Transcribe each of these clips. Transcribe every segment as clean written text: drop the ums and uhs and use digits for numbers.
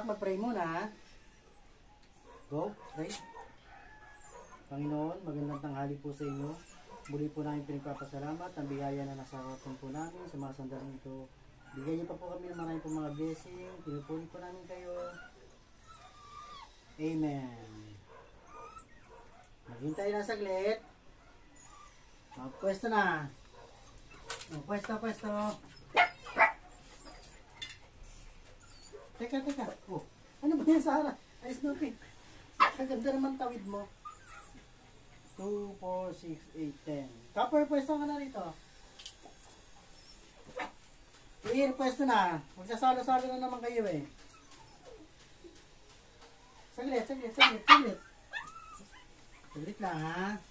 anak, mag-pray muna ha. Go, pray. Panginoon, magandang tanghali po sa inyo. Muli po namin pinagpapasalamat ang biyaya na nasa harapan po namin sa mga sandaling ito. Bigyan niyo pa po kami ng maraming po mga blessing. Pinupuli po namin kayo. Amen. Maghintay na saglit. Pwesto na. Pwesto. Teka. Oh, ano ba yan, Sarah? Ay, Snoopy. Kaganda naman tawid mo. 2, 4, 6, 8, 10. Copper, pwesto ka na rito. Clear, pwesto na. Magsasalo-salo na naman kayo eh. Saglit. Saglit lang ha.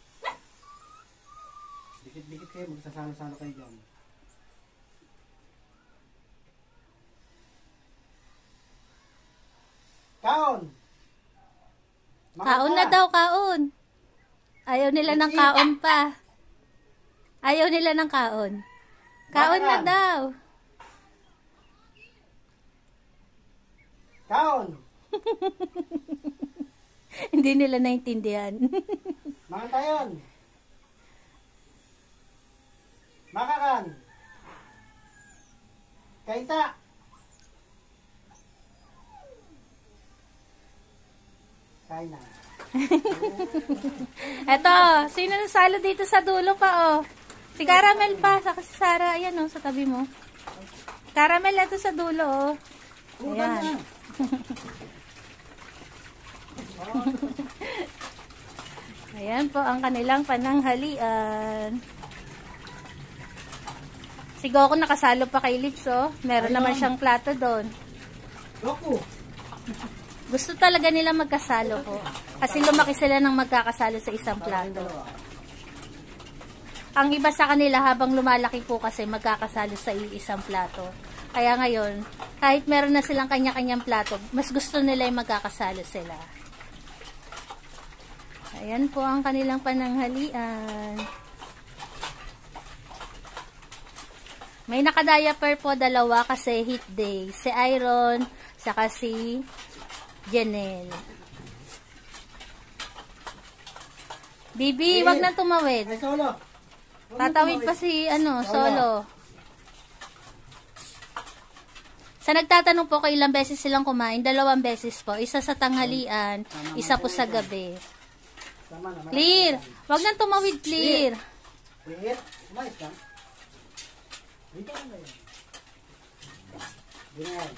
Dikit-dikit kayo, magsasalo-salo kayo dyan. Kaon! Kaon na daw, kaon. Ayaw nila ng kaon pa. Ayaw nila ng kaon. Kaon na daw. Kaon! Hindi nila naintindihan. Mga tayon! Makakan! Kaita! Kain na. Eto, sino nasalo dito sa dulo pa, oh? Si Caramel pa, saka si Sarah, ayan, oh, sa tabi mo. Caramel, eto sa dulo, oh. Ayan. Ayan po ang kanilang pananghalian. Si Goku nakasalo pa kay Lips, oh. Meron naman siyang plato doon. Goku! Gusto talaga nila magkasalo po. Kasi lumaki sila ng magkakasalo sa isang plato. Ang iba sa kanila habang lumalaki po kasi magkakasalo sa isang plato. Kaya ngayon, kahit meron na silang kanya-kanyang plato, mas gusto nila yung magkakasalo sila. Ayan po ang kanilang pananghalian. May nakadiaper po dalawa kasi heat day. Si Iron, saka si Janelle. Bibi, wag nang tumawid. Ay, Solo. Tatawid pa si, Solo. Sa nagtatanong po kung ilang beses silang kumain, 2 beses po. Isa sa tanghalian, isa po sa gabi. Clear. Wag nang tumawid, Clear. Clear. Umayos lang. Dito na yun. Ganyan.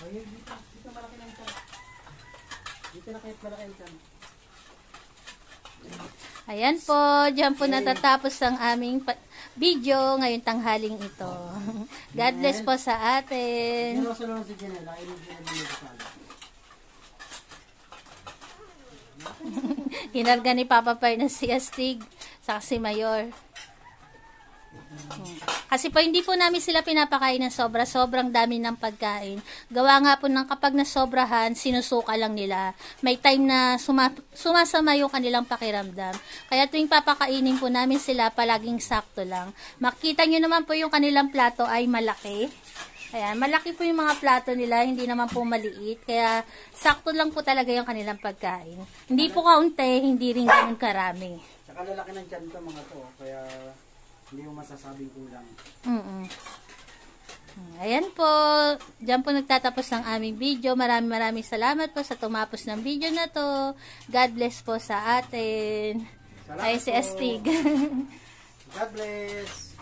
Ayun, dito malaki na yung tiyan. Dito na kahit malaki yung tiyan. Ayan po, dyan po natatapos ang aming video ngayong tanghaling ito. God bless po sa atin. Yan ang salunod si Janelle. Nakainin Janelle sa sala. Hinarga ni Papa Pay na si Astig sa si Mayor. Kasi po hindi po namin sila pinapakain ng sobrang dami ng pagkain. Gawa nga po ng kapag nasobrahan, sinusuka lang nila. May time na sumasama yung kanilang pakiramdam. Kaya tuwing papakainin po namin sila, palaging sakto lang. Makita nyo naman po yung kanilang plato ay malaki. Ayan, malaki po yung mga plato nila, hindi naman po maliit. Kaya sakto lang po talaga yung kanilang pagkain. Hindi po kaunti, hindi rin ganun karami. Saka lalaki ng tiyan to mga to, kaya hindi mo masasabing kulang. Ayan po. Diyan po nagtatapos ang aming video. Maraming salamat po sa tumapos ng video na to. God bless po sa atin. Salamat ay si po. Astig. God bless.